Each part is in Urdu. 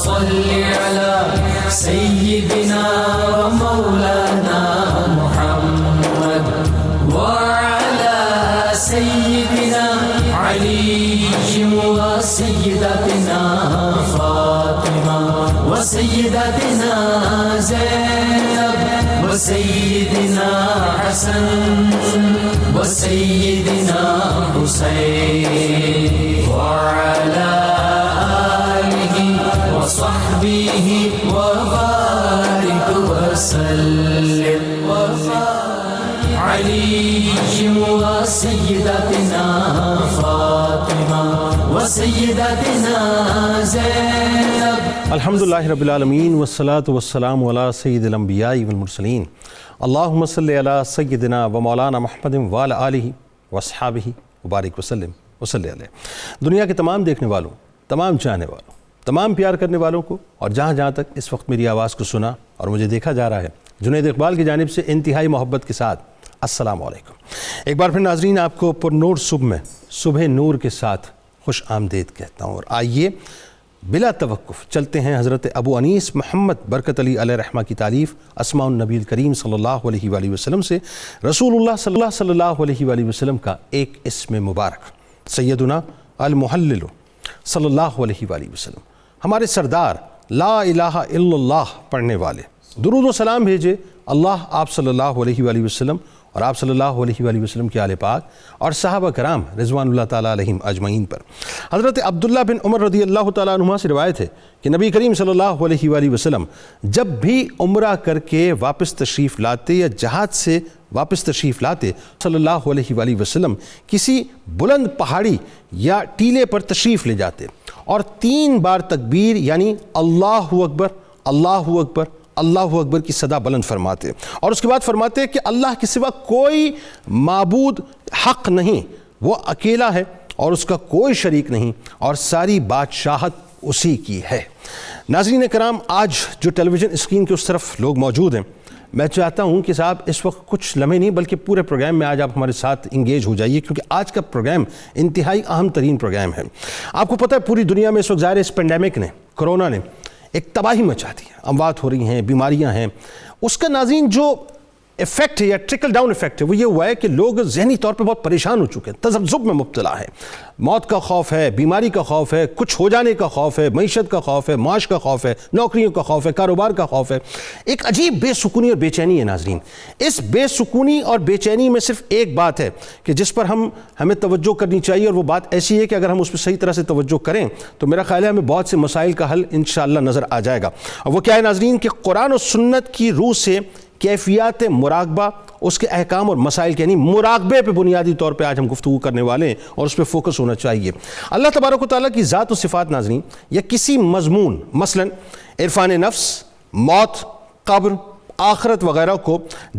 صل على سيدنا ومولانا محمد وعلى سيدنا علي وسيدتنا فاطمة وسيدتنا زينب وسيدنا حسن وسيدنا حسين وعلى آله وصحبه وبارك وسلم علي وسيدتنا فاطمة وسيدتنا زينب. الحمدللہ رب العالمین والصلاة والسلام علی سید الانبیاء والمرسلین. اللہم صلی علی سیدنا و مولانا محمد وعلی آلہ واصحابہ وبارک وسلم وصلی علیہ. دنیا کے تمام دیکھنے والوں، تمام چاہنے والوں، تمام پیار کرنے والوں کو، اور جہاں جہاں تک اس وقت میری آواز کو سنا اور مجھے دیکھا جا رہا ہے، جنید اقبال کی جانب سے انتہائی محبت کے ساتھ السلام علیکم. ایک بار پھر ناظرین آپ کو پر نور صبح میں صبح نور کے ساتھ خوش آمدید کہتا ہوں. اور آئیے بلا توقف چلتے ہیں حضرت ابو انیس محمد برکت علی علیہ رحمہ کی تعلیف اسماء النبی الکریم صلی اللہ علیہ وآلہ وسلم سے رسول اللہ صلی اللہ علیہ وآلہ وسلم کا ایک اسم مبارک سیدنا المحلل صلی اللہ علیہ وآلہ وسلم، ہمارے سردار لا الہ الا اللہ پڑھنے والے، درود و سلام بھیجے اللہ آپ صلی اللہ علیہ وآلہ وسلم اور آپ صلی اللہ علیہ وآلہ وسلم کے آل پاک اور صحابہ کرام رضوان اللہ تعالیٰ علیہم اجمعین پر. حضرت عبداللہ بن عمر رضی اللہ تعالیٰ عنہما سے روایت ہے کہ نبی کریم صلی اللہ علیہ وآلہ وسلم جب بھی عمرہ کر کے واپس تشریف لاتے یا جہاد سے واپس تشریف لاتے، صلی اللہ علیہ وآلہ وسلم کسی بلند پہاڑی یا ٹیلے پر تشریف لے جاتے اور 3 بار تکبیر یعنی اللہ اکبر اللہ اکبر اللہ اکبر کی صدا بلند فرماتے، اور اس کے بعد فرماتے کہ اللہ کے سوا کوئی معبود حق نہیں، وہ اکیلا ہے اور اس کا کوئی شریک نہیں، اور ساری بادشاہت اسی کی ہے. ناظرین کرام، آج جو ٹیلی ویژن اسکرین کے اس طرف لوگ موجود ہیں، میں چاہتا ہوں کہ صاحب اس وقت کچھ لمحے نہیں بلکہ پورے پروگرام میں آج آپ ہمارے ساتھ انگیج ہو جائیے، کیونکہ آج کا پروگرام انتہائی اہم ترین پروگرام ہے. آپ کو پتہ ہے پوری دنیا میں اس وقت ظاہر اس پینڈیمک نے، کرونا نے ایک تباہی مچا دی ہے، اموات ہو رہی ہیں، بیماریاں ہیں. اس کا ناظرین جو ایفیکٹ ہے یا ٹرکل ڈاؤن ایفیکٹ ہے وہ یہ ہوا ہے کہ لوگ ذہنی طور پہ بہت پریشان ہو چکے ہیں، تذبذب میں مبتلا ہے، موت کا خوف ہے، بیماری کا خوف ہے، کچھ ہو جانے کا خوف ہے، معیشت کا خوف ہے، معاش کا خوف ہے، نوکریوں کا خوف ہے، کاروبار کا خوف ہے. ایک عجیب بے سکونی اور بے چینی ہے ناظرین. اس بے سکونی اور بے چینی میں صرف ایک بات ہے کہ جس پر ہمیں توجہ کرنی چاہیے، اور وہ بات ایسی ہے کہ اگر ہم اس پہ صحیح طرح سے توجہ کریں تو میرا خیال ہے ہمیں بہت سے مسائل کا حل انشاءاللہ نظر آ جائے گا. اور وہ کیا ہے ناظرین کہ قرآن و سنت کی روح سے کیفیات مراقبہ، اس کے احکام اور مسائل کے یعنی مراقبے پہ بنیادی طور پہ آج ہم گفتگو کرنے والے ہیں اور اس پہ فوکس ہونا چاہیے. اللہ تبارک و تعالیٰ کی ذات و صفات ناظرین یا کسی مضمون مثلا عرفان نفس، موت، قبر، آخرت وغیرہ کو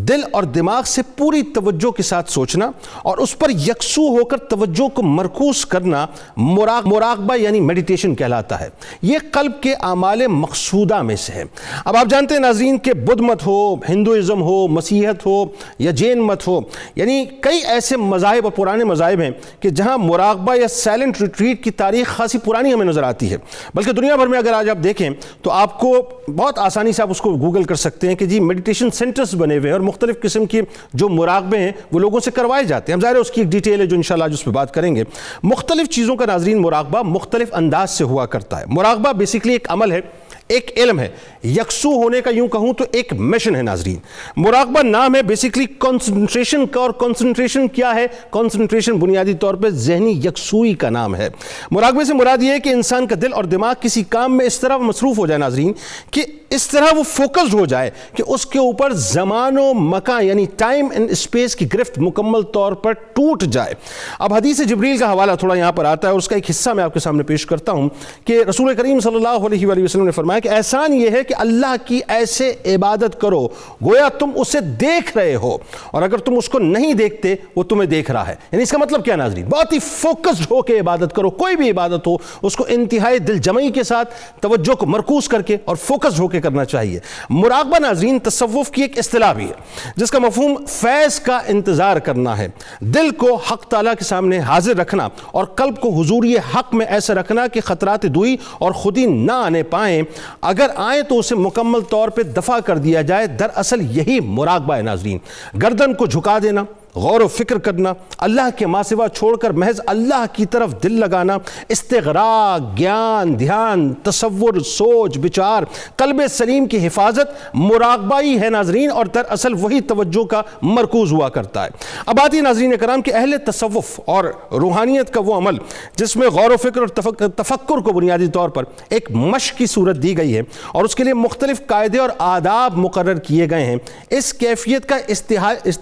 دل اور دماغ سے پوری توجہ کے ساتھ سوچنا اور اس پر یکسو ہو کر توجہ کو مرکوز کرنا مراقبہ یعنی میڈیٹیشن کہلاتا ہے. یہ قلب کے اعمال مقصودہ میں سے ہے. اب آپ جانتے ہیں ناظرین کہ بدھ مت ہو، ہندوازم ہو، مسیحیت ہو یا جین مت ہو، یعنی کئی ایسے مذاہب اور پرانے مذاہب ہیں کہ جہاں مراقبہ یا سائلنٹ ریٹریٹ کی تاریخ خاصی پرانی ہمیں نظر آتی ہے. بلکہ دنیا بھر میں اگر آج آپ دیکھیں تو آپ کو بہت آسانی سے آپ اس کو گوگل کر سکتے ہیں کہ جی میڈیٹیشن سینٹرز بنے ہوئے ہیں اور مختلف قسم کے جو مراقبے ہیں وہ لوگوں سے کروائے جاتے ہیں. ہم ظاہر ہے اس کی ایک ڈیٹیل ہے جو انشاءاللہ آج اس پہ بات کریں گے. مختلف چیزوں کا ناظرین مراقبہ مختلف انداز سے ہوا کرتا ہے. مراقبہ بیسیکلی ایک عمل ہے، ایک علم ہے، یکسو ہونے کا یوں کہوں تو ایک مشن ہے ناظرین. مراقبہ نام ہے بیسیکلی کنسنٹریشن کا، اور کنسنٹریشن کیا ہے؟ کنسنٹریشن بنیادی طور پہ ذہنی یکسوئی کا نام ہے. مراقبے سے مراد یہ ہے کہ انسان کا دل اور دماغ کسی کام میں اس طرح مصروف ہو جائے ناظرین کہ اس طرح وہ فوکسڈ ہو جائے کہ اس کے اوپر زمان و مکان یعنی ٹائم اینڈ اسپیس کی گرفت مکمل طور پر ٹوٹ جائے. اب حدیث جبریل کا حوالہ تھوڑا یہاں پر آتا ہے اور اس کا ایک حصہ میں آپ کے سامنے پیش کرتا ہوں کہ رسول کریم صلی اللہ علیہ وآلہ وسلم نے فرمایا فرمایا کہ احسان یہ ہے کہ اللہ کی ایسے عبادت کرو گویا تم اسے دیکھ رہے ہو، اور اگر تم اس کو نہیں دیکھتے وہ تمہیں دیکھ رہا ہے۔ یعنی اس کا مطلب کیا ناظرین؟ بہت ہی فوکسڈ ہو کے عبادت کرو، کوئی بھی عبادت ہو اس کو انتہائی دل جمعی کے ساتھ توجہ کو مرکوز کر کے اور فوکسڈ ہو کے کرنا چاہیے۔ مراقبہ ناظرین تصوف کی ایک اصطلاح بھی ہے جس کا مفہوم فیض کا انتظار کرنا ہے، دل کو حق تعالیٰ کے سامنے حاضر رکھنا اور قلب کو حضوری حق میں ایسا رکھنا کہ خطرات دوئی اور خودی نہ آنے پائیں، اگر آئیں تو اسے مکمل طور پہ دفع کر دیا جائے۔ دراصل یہی مراقبہ ہے ناظرین، گردن کو جھکا دینا، غور و فکر کرنا، اللہ کے ماں سوا چھوڑ کر محض اللہ کی طرف دل لگانا، استغراق، گیان، دھیان، تصور، سوچ بچار، قلب سلیم کی حفاظت مراقبہ ہی ہے ناظرین، اور دراصل وہی توجہ کا مرکوز ہوا کرتا ہے۔ اب آتی ناظرین کرام کہ اہل تصوف اور روحانیت کا وہ عمل جس میں غور و فکر اور تفکر کو بنیادی طور پر ایک مشق کی صورت دی گئی ہے اور اس کے لیے مختلف قاعدے اور آداب مقرر کیے گئے ہیں، اس کیفیت کا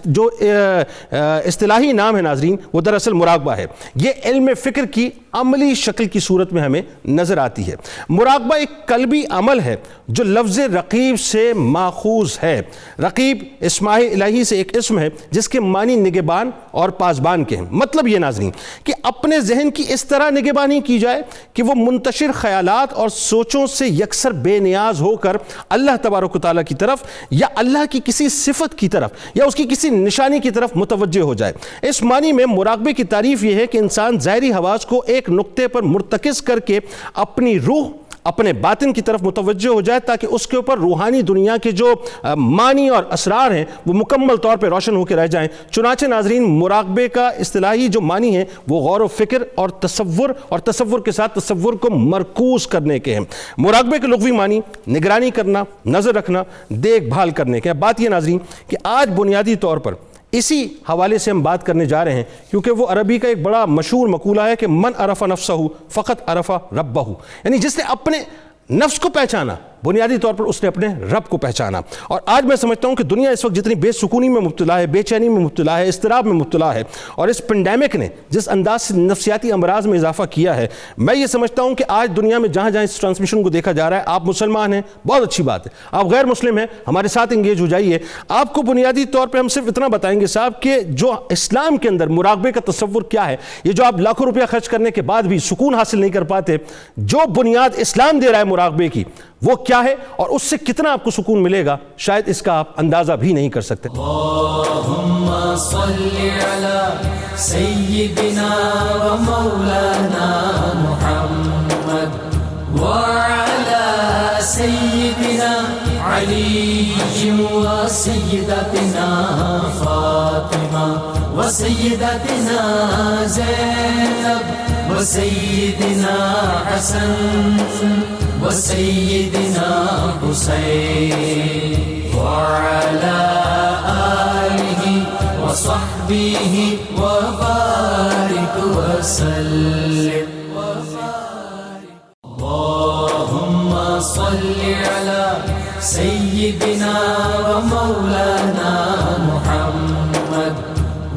جو اصطلاحی نام ہے ناظرین وہ دراصل مراقبہ ہے۔ یہ علم فکر کی عملی شکل کی صورت میں ہمیں نظر آتی ہے۔ مراقبہ ایک قلبی عمل ہے جو لفظ رقیب سے ماخوذ ہے۔ رقیب اسماء الہی سے ایک اسم ہے جس کے معنی نگہبان اور پاسبان کے ہیں۔ مطلب یہ ناظرین کہ اپنے ذہن کی اس طرح نگہبانی کی جائے کہ وہ منتشر خیالات اور سوچوں سے یکسر بے نیاز ہو کر اللہ تبارک و تعالیٰ کی طرف یا اللہ کی کسی صفت کی طرف یا اس کی کسی نشانی کی طرف متوجہ ہو جائے۔ اس معنی میں مراقبے کی تعریف یہ ہے کہ انسان ظاہری حواس کو ایک نقطے پر مرتکز کر کے اپنی روح اپنے باطن کی طرف متوجہ ہو جائے تاکہ اس کے اوپر روحانی دنیا کے جو معنی اور اسرار ہیں وہ مکمل طور پہ روشن ہو کے رہ جائیں۔ چنانچہ ناظرین مراقبے کا اصطلاحی جو معنی ہے وہ غور و فکر اور تصور کے ساتھ تصور کو مرکوز کرنے کے ہیں۔ مراقبے کے لغوی معنی نگرانی کرنا، نظر رکھنا، دیکھ بھال کرنے کے۔ بات یہ ناظرین کہ آج بنیادی طور پر اسی حوالے سے ہم بات کرنے جا رہے ہیں کیونکہ وہ عربی کا ایک بڑا مشہور مقولہ ہے کہ من عرف نفسہ فقط عرف ربہ، یعنی جس نے اپنے نفس کو پہچانا بنیادی طور پر اس نے اپنے رب کو پہچانا۔ اور آج میں سمجھتا ہوں کہ دنیا اس وقت جتنی بے سکونی میں مبتلا ہے، بے چینی میں مبتلا ہے، اضطراب میں مبتلا ہے، اور اس پینڈیمک نے جس انداز سے نفسیاتی امراض میں اضافہ کیا ہے، میں یہ سمجھتا ہوں کہ آج دنیا میں جہاں جہاں اس ٹرانسمیشن کو دیکھا جا رہا ہے، آپ مسلمان ہیں بہت اچھی بات ہے، آپ غیر مسلم ہیں ہمارے ساتھ انگیج ہو جائیے۔ آپ کو بنیادی طور پہ ہم صرف اتنا بتائیں گے صاحب کہ جو اسلام کے اندر مراقبے کا تصور کیا ہے، یہ جو آپ لاکھوں روپیہ خرچ کرنے کے بعد بھی سکون حاصل نہیں کر پاتے، جو بنیاد اسلام دے رہا ہے مراقبے کی وہ کیا ہے اور اس سے کتنا آپ کو سکون ملے گا، شاید اس کا آپ اندازہ بھی نہیں کر سکتے۔ اللہم صلی علی سیدنا و مولانا محمد وعلی سیدنا علی و سیدتنا فاطمہ و سیدتنا زینب و سیدنا حسن وسيدنا حسين وعلى آله وصحبه وبارك وسلم اللهم صل على سيدنا ومولانا محمد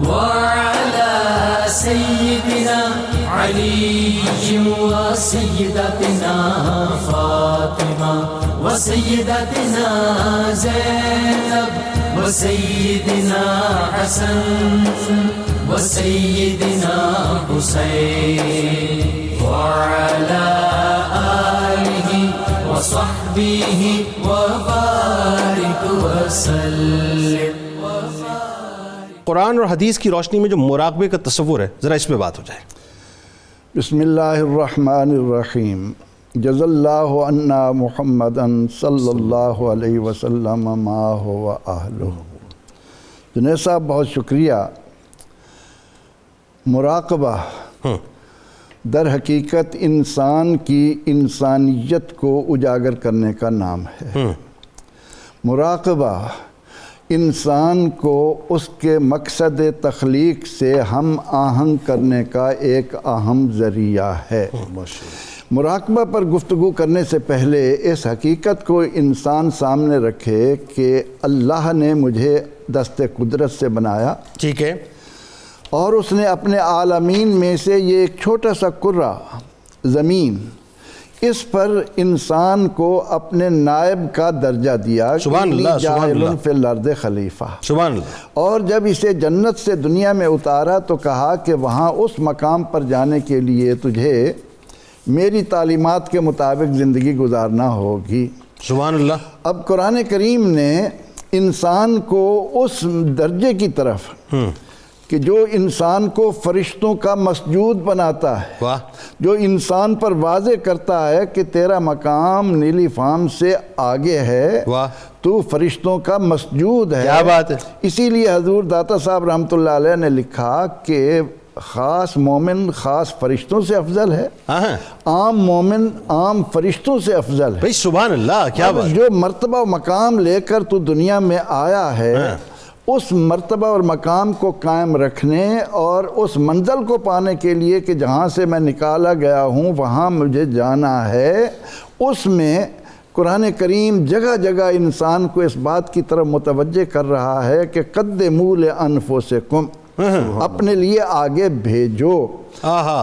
وعلى سيدنا علي وسيدتنا فاطمة وسيدتنا زينب وسيدنا حسن وسيدنا حسين وعلى آله وصحبه وبارك وسلم۔ قرآن اور حدیث کی روشنی میں جو مراقبے کا تصور ہے ذرا اس پہ بات ہو جائے۔ بسم اللہ الرحمن الرحیم۔ جزا اللہ عنا محمدا صلی اللہ علیہ وسلم ما هو اہلہ۔ جنید صاحب بہت شکریہ۔ مراقبہ در حقیقت انسان کی انسانیت کو اجاگر کرنے کا نام ہے۔ مراقبہ انسان کو اس کے مقصد تخلیق سے ہم آہنگ کرنے کا ایک اہم ذریعہ ہے۔ مراقبہ پر گفتگو کرنے سے پہلے اس حقیقت کو انسان سامنے رکھے کہ اللہ نے مجھے دست قدرت سے بنایا، ٹھیک ہے، اور اس نے اپنے عالمین میں سے یہ ایک چھوٹا سا کرہ زمین اس پر انسان کو اپنے نائب کا درجہ دیا، سبحان اللہ، سبحان اللہ، فی الارض خلیفہ، سبحان اللہ۔ اور جب اسے جنت سے دنیا میں اتارا تو کہا کہ وہاں اس مقام پر جانے کے لیے تجھے میری تعلیمات کے مطابق زندگی گزارنا ہوگی۔ سبحان اللہ۔ اب قرآن کریم نے انسان کو اس درجے کی طرف کہ جو انسان کو فرشتوں کا مسجود بناتا ہے، واہ، جو انسان پر واضح کرتا ہے کہ تیرا مقام نیلی فام سے آگے ہے، واہ، تو فرشتوں کا مسجود ہے۔ کیا بات ہے۔ اسی لیے حضور داتا صاحب رحمۃ اللہ علیہ نے لکھا کہ خاص مومن خاص فرشتوں سے افضل ہے، ہاں، عام مومن عام فرشتوں سے افضل ہے۔ بھئی سبحان اللہ، کیا اب بات۔ جو مرتبہ و مقام لے کر تو دنیا میں آیا ہے، اس مرتبہ اور مقام کو قائم رکھنے اور اس منزل کو پانے کے لیے کہ جہاں سے میں نکالا گیا ہوں وہاں مجھے جانا ہے، اس میں قرآن کریم جگہ جگہ انسان کو اس بات کی طرف متوجہ کر رہا ہے کہ قدموا لانفسکم، اپنے لیے آگے بھیجو۔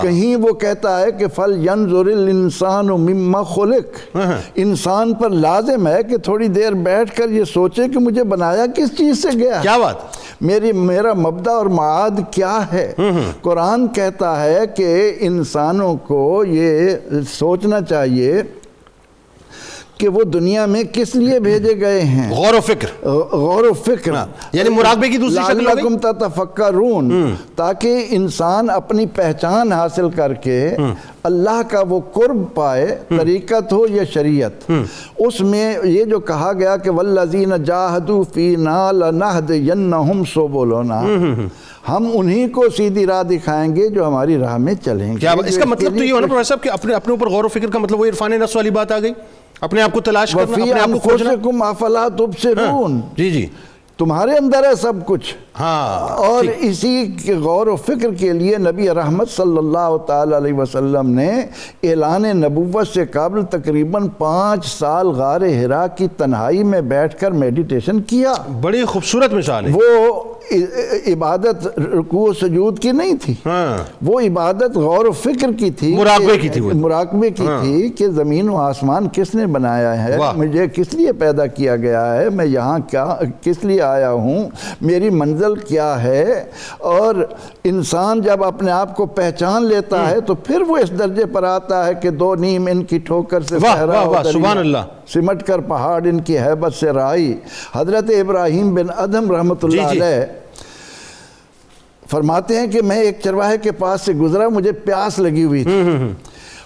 کہیں وہ کہتا ہے کہ فَلْيَنْظُرِ الْإِنسَانُ مِمَّا خُلِقَ، انسان پر لازم ہے کہ تھوڑی دیر بیٹھ کر یہ سوچے کہ مجھے بنایا کس چیز سے گیا، کیا بات، میرا مبدأ اور معاد کیا ہے۔ قرآن کہتا ہے کہ انسانوں کو یہ سوچنا چاہیے کہ وہ دنیا میں کس لیے بھیجے گئے ہیں، غور و فکر، غور و فکر، یعنی مراقبے کی دوسری شکل ہو گئی، لعلکم تتفکرون، تاکہ انسان اپنی پہچان حاصل کر کے اللہ کا وہ قرب پائے، طریقت ہو یا شریعت۔ اس میں یہ جو کہا گیا کہ والذین جاہدوا فینا لنہدینہم سبلنا، ہم انہی کو سیدھی راہ دکھائیں گے جو ہماری راہ میں چلیں گے۔ کیا اس کا مطلب تو یہ ہونا پروفیسر صاحب کہ اپنے اوپر غور و فکر کا مطلب وہ عرفان نفس والی بات آ گئی، اپنے آپ کو تلاش کرنا، وَفِي اپنے آپ کو کھوجنا۔ أَنفُسِكُمْ أَفَلَا تُبْصِرُونَ، جی جی، تمہارے اندر ہے سب کچھ۔ ہاں، اور اسی کے غور و فکر کے لیے نبی رحمت صلی اللہ تعالی علیہ وسلم نے اعلان نبوت سے قبل تقریباً 5 سال غار حرا کی تنہائی میں بیٹھ کر میڈیٹیشن کیا۔ بڑی خوبصورت مثال ہے۔ وہ عبادت رکوع و سجود کی نہیں تھی، وہ عبادت غور و فکر کی تھی، مراقبے کی تھی، مراقبے کی تھی کہ زمین و آسمان کس نے بنایا ہے، مجھے کس لیے پیدا کیا گیا ہے، میں یہاں کس لیے آیا ہوں، میری منزل کیا ہے۔ اور انسان جب اپنے آپ کو پہچان لیتا ہے تو پھر وہ اس درجے پر آتا ہے کہ 2 نیم ان کی ٹھوکر سے صحرا و دریا، سمٹ کر پہاڑ ان کی ہیبت سے رائی۔ حضرت ابراہیم بن ادم رحمۃ اللہ علیہ فرماتے ہیں کہ میں ایک چرواہے کے پاس سے گزرا، مجھے پیاس لگی ہوئی تھی،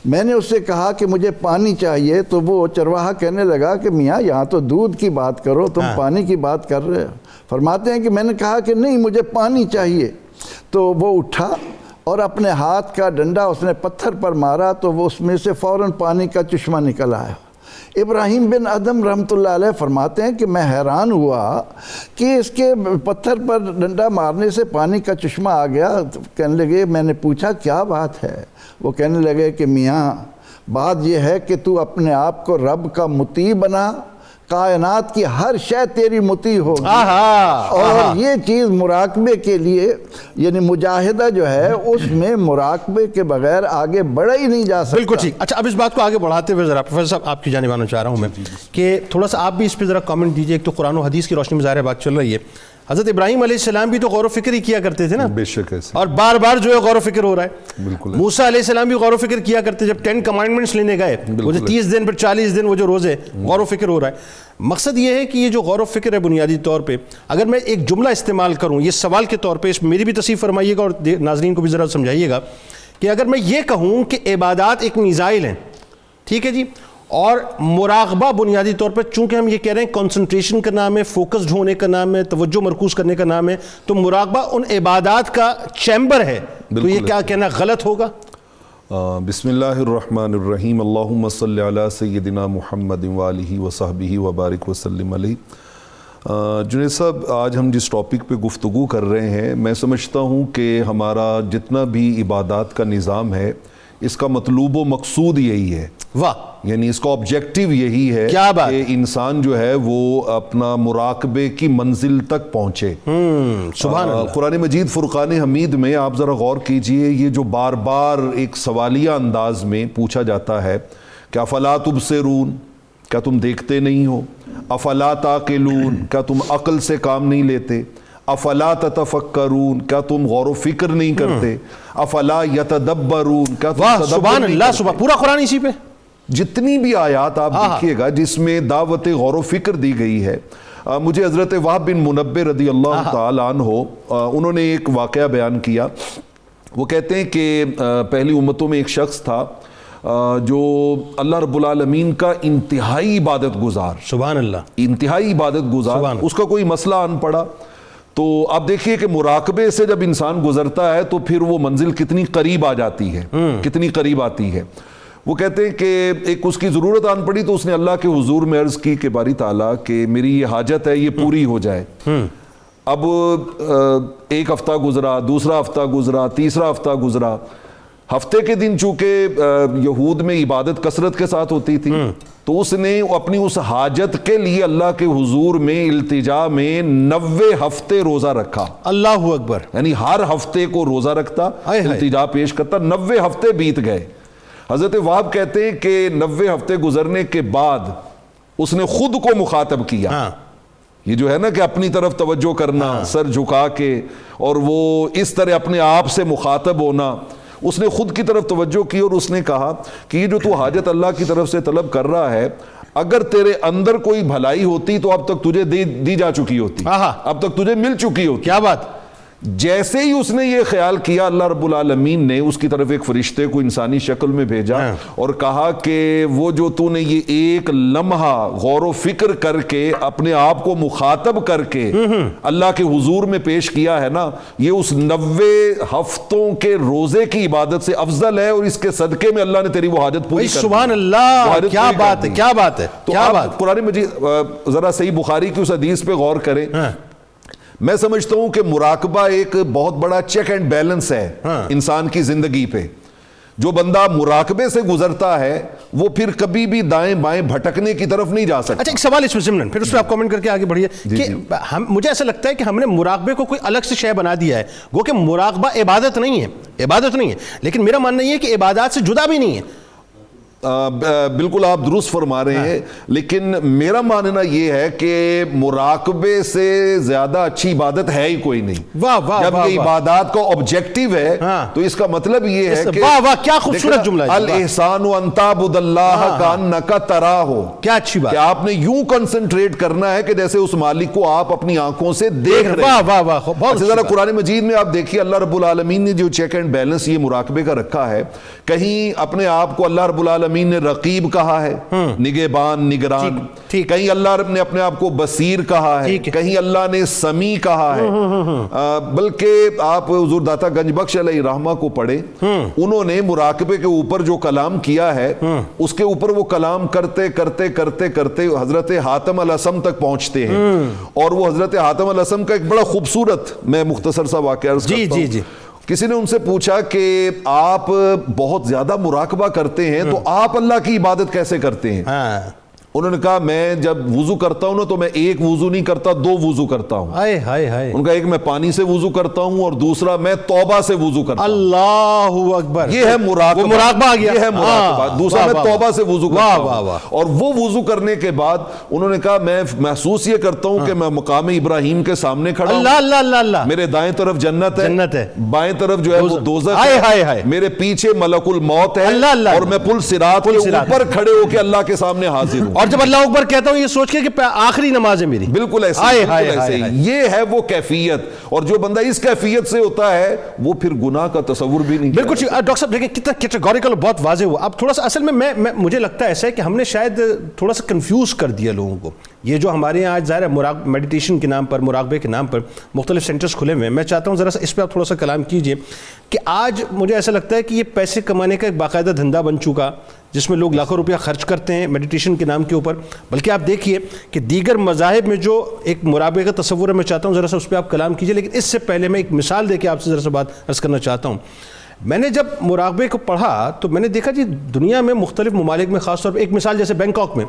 میں نے اس سے کہا کہ مجھے پانی چاہیے، تو وہ چرواہا کہنے لگا کہ میاں یہاں تو دودھ کی بات کرو، تم پانی کی بات کر رہے ہو۔ فرماتے ہیں کہ میں نے کہا کہ نہیں مجھے پانی چاہیے، تو وہ اٹھا اور اپنے ہاتھ کا ڈنڈا اس نے پتھر پر مارا تو وہ اس میں سے فوراً پانی کا چشمہ نکل آیا۔ ابراہیم بن ادم رحمۃ اللہ علیہ فرماتے ہیں کہ میں حیران ہوا کہ اس کے پتھر پر ڈنڈا مارنے سے پانی کا چشمہ آ گیا۔ کہنے لگے، میں نے پوچھا کیا بات ہے؟ وہ کہنے لگے کہ میاں بات یہ ہے کہ تو اپنے آپ کو رب کا مطیع بنا، کائنات کی ہر شے تیری مطیع ہوگی۔ اور یہ چیز مراقبے کے لیے، یعنی مجاہدہ جو ہے اس میں مراقبے کے بغیر آگے بڑھا ہی نہیں جا سکتا۔ بالکل ٹھیک۔ اچھا، اب اس بات کو آگے بڑھاتے ہوئے ذرا پروفیسر صاحب آپ کی جانب آنا چاہ رہا ہوں میں کہ تھوڑا سا آپ بھی اس پہ ذرا کامنٹ دیجئے۔ ایک تو قرآن و حدیث کی روشنی میں ظاہر بات چل رہی ہے، حضرت ابراہیم علیہ السلام بھی تو غور و فکر ہی کیا کرتے تھے نا، بے شک ایسے، اور بار بار جو ہے غور و فکر ہو رہا ہے۔ بالکل موسیٰ علیہ السلام بھی غور و فکر کیا کرتے، جب 10 کمانڈمنٹس لینے گئے، وہ جو 30 دن پھر 40 دن وہ جو روزے، غور و فکر ہو رہا ہے۔ مقصد یہ ہے کہ یہ جو غور و فکر ہے بنیادی طور پہ، اگر میں ایک جملہ استعمال کروں یہ سوال کے طور پہ، اس میری بھی تصحیح فرمائیے گا اور ناظرین کو بھی ذرا سمجھائیے گا کہ اگر میں یہ کہوں کہ عبادات ایک میزائل ہیں، ٹھیک ہے جی، اور مراقبہ بنیادی طور پر، چونکہ ہم یہ کہہ رہے ہیں کنسنٹریشن کا نام ہے، فوکسڈ ہونے کا نام ہے، توجہ مرکوز کرنے کا نام ہے، تو مراقبہ ان عبادات کا چیمبر ہے، تو یہ کیا کہنا غلط ہوگا؟ بسم اللہ الرحمن الرحیم، اللہم صلی علی سیدنا محمد وآلہ وصحبہ وبارک وسلم علیہ۔ جنید صاحب، آج ہم جس ٹاپک پہ گفتگو کر رہے ہیں، میں سمجھتا ہوں کہ ہمارا جتنا بھی عبادات کا نظام ہے اس کا مطلوب و مقصود یہی ہے، واہ، یعنی اس کا آبجیکٹیو یہی ہے کہ انسان جو ہے وہ اپنا مراقبے کی منزل تک پہنچے۔ سبحان اللہ۔ قرآن مجید فرقان حمید میں آپ ذرا غور کیجئے، یہ جو بار بار ایک سوالیہ انداز میں پوچھا جاتا ہے کہ افلا تبصرون، کیا تم دیکھتے نہیں ہو، افلا تعقلون، کیا تم عقل سے کام نہیں لیتے، افلا تتفکرون، کیا تم غور و فکر نہیں کرتے، افلا یتدبرون، کیا تم واہ تدبر سبحان نہیں اللہ، کرتے۔ سبحان، پورا قرآن اسی پہ۔ جتنی بھی آیات آپ دیکھیے گا جس میں دعوت غور و فکر دی گئی ہے، مجھے حضرت وہب بن منبہ رضی اللہ تعالی عنہ انہوں نے ایک واقعہ بیان کیا۔ وہ کہتے ہیں کہ پہلی امتوں میں ایک شخص تھا جو اللہ رب العالمین کا انتہائی عبادت گزار، سبحان اللہ، انتہائی عبادت گزار، سبحان اللہ۔ اس کا کوئی مسئلہ آن پڑا تو آپ دیکھیے کہ مراقبے سے جب انسان گزرتا ہے تو پھر وہ منزل کتنی قریب آ جاتی ہے، کتنی قریب آتی ہے۔ وہ کہتے ہیں کہ ایک اس کی ضرورت آن پڑی تو اس نے اللہ کے حضور میں عرض کی کہ باری تعالیٰ کہ میری یہ حاجت ہے، یہ پوری ہو جائے۔ اب ایک ہفتہ گزرا، دوسرا ہفتہ گزرا، تیسرا ہفتہ گزرا۔ ہفتے کے دن چونکہ یہود میں عبادت کثرت کے ساتھ ہوتی تھی تو اس نے اپنی اس حاجت کے لیے اللہ کے حضور میں التجا میں 90 ہفتے روزہ رکھا۔ اللہ اکبر، یعنی ہر ہفتے کو روزہ رکھتا، التجا پیش کرتا، 90 ہفتے بیت گئے۔ حضرت وہب کہتے ہیں کہ 90 ہفتے گزرنے کے بعد اس نے خود کو مخاطب کیا۔ یہ جو ہے نا کہ اپنی طرف توجہ کرنا، سر جھکا کے، اور وہ اس طرح اپنے آپ سے مخاطب ہونا، اس نے خود کی طرف توجہ کی اور اس نے کہا کہ یہ جو تو حاجت اللہ کی طرف سے طلب کر رہا ہے، اگر تیرے اندر کوئی بھلائی ہوتی تو اب تک تجھے دی جا چکی ہوتی، اب تک تجھے مل چکی ہوتی۔ کیا بات! جیسے ہی اس نے یہ خیال کیا، اللہ رب العالمین نے اس کی طرف ایک فرشتے کو انسانی شکل میں بھیجا اور کہا کہ وہ جو تو نے یہ ایک لمحہ غور و فکر کر کے اپنے آپ کو مخاطب کر کے اللہ کے حضور میں پیش کیا ہے نا، یہ اس 90 ہفتوں کے روزے کی عبادت سے افضل ہے، اور اس کے صدقے میں اللہ نے تیری وہ حاجت پوری کر دی۔ سبحان اللہ، کیا بات ہے، کیا بات ہے، کیا بات! قرآن مجید ذرا صحیح بخاری کی اس حدیث پہ غور کریں۔ میں سمجھتا ہوں کہ مراقبہ ایک بہت بڑا چیک اینڈ بیلنس ہے انسان کی زندگی پہ۔ جو بندہ مراقبے سے گزرتا ہے وہ پھر کبھی بھی دائیں بائیں بھٹکنے کی طرف نہیں جا سکتا۔ اچھا ایک سوال اس میں ضمن، پھر اس پہ آپ کامنٹ کر کے آگے بڑھیے کہ مجھے ایسا لگتا ہے کہ ہم نے مراقبے کو کوئی الگ سے شے بنا دیا ہے، گو کہ مراقبہ عبادت نہیں ہے، عبادت نہیں ہے، لیکن میرا ماننا یہ ہے کہ عبادات سے جدا بھی نہیں ہے۔ بالکل آپ درست فرما رہے ہیں، لیکن میرا ماننا یہ ہے کہ مراقبے سے زیادہ اچھی عبادت ہے ہی کوئی نہیں۔ جب یہ عبادات کا آبجیکٹیو ہے تو اس کا مطلب یہ ہے کہ واہ واہ کیا خوبصورت جملہ ہے، الاحسان ان تعبد اللہ کانک تراہ، کیا اچھی بات، کہ آپ نے یوں کنسنٹریٹ کرنا ہے کہ جیسے اس مالک کو آپ اپنی آنکھوں سے دیکھ رہے ہیں۔ واہ واہ واہ، بہت ذرا قرآن مجید میں آپ دیکھیے اللہ رب العالمین نے جو چیک اینڈ بیلنس یہ مراقبے کا رکھا ہے، کہیں اپنے آپ کو اللہ رب العالمین نے رقیب کہا ہے، نگہبان، نگران، کہیں اللہ نے اپنے آپ کو بصیر کہا ہے، کہیں اللہ نے سمیع کہا ہے، بلکہ آپ حضور داتا گنج بخش علیہ رحمہ کو پڑھیں، انہوں نے مراقبے کے اوپر جو کلام کیا ہے اس کے اوپر وہ کلام کرتے کرتے کرتے کرتے حضرت حاتم الاسم تک پہنچتے ہیں، اور وہ حضرت حاتم الاسم کا ایک بڑا خوبصورت، میں مختصر سا واقعہ عرض کرتا ہوں۔ کسی نے ان سے پوچھا کہ آپ بہت زیادہ مراقبہ کرتے ہیں تو آپ اللہ کی عبادت کیسے کرتے ہیں؟ انہوں نے کہا میں جب وضو کرتا ہوں نا تو میں ایک وضو نہیں کرتا، 2 وضو کرتا ہوں۔ ان کا ایک میں پانی سے وضو کرتا ہوں اور دوسرا میں توبہ سے وضو کرتا ہوں۔ اللہ اکبر، یہ ہے مراقبہ، یہ ہے مراقبہ۔ دوسرا میں توبہ سے وضو کرتا ہوں، اور وہ وضو کرنے کے بعد انہوں نے کہا میں محسوس یہ کرتا ہوں کہ میں مقام ابراہیم کے سامنے کھڑا ہوں، میرے دائیں طرف جنت ہے، بائیں طرف جو ہے وہ دوزخ ہے، میرے پیچھے ملک الموت ہے، اور میں پل صراط کے اوپر کھڑے ہو کے اللہ کے سامنے حاضر ہوں۔ اور جب اللہ اکبر کہتا ہوں یہ سوچ کے کہ آخری نماز ہے میری۔ بالکل ایسے، یہ ہے وہ کیفیت، اور جو بندہ اس کیفیت سے ہوتا ہے وہ پھر گناہ کا تصور بھی نہیں۔ بالکل ڈاکٹر صاحب دیکھیں کتنا کیٹیگوریکل، بہت واضح ہوا۔ اب تھوڑا سا اصل میں مجھے لگتا ہے ایسا ہے کہ ہم نے شاید تھوڑا سا کنفیوز کر دیا لوگوں کو۔ یہ جو ہمارے یہاں آج ظاہر ہے میڈیٹیشن کے نام پر، مراقبے کے نام پر مختلف سینٹرز کھلے ہوئے ہیں، میں چاہتا ہوں ذرا سا اس پہ آپ تھوڑا سا کلام کیجئے کہ آج مجھے ایسا لگتا ہے کہ یہ پیسے کمانے کا ایک باقاعدہ دھندا بن چکا، جس میں لوگ لاکھوں روپیہ خرچ کرتے ہیں میڈیٹیشن کے نام کے اوپر۔ بلکہ آپ دیکھیے کہ دیگر مذاہب میں جو ایک مراقبے کا تصور ہے، میں چاہتا ہوں ذرا سا اس پہ آپ کلام کیجئے، لیکن اس سے پہلے میں ایک مثال دے کے آپ سے ذرا سا بات عرض کرنا چاہتا ہوں۔ میں نے جب مراقبے کو پڑھا تو میں نے دیکھا جی دنیا میں مختلف ممالک میں، خاص طور پر ایک مثال جیسے بینکاک میں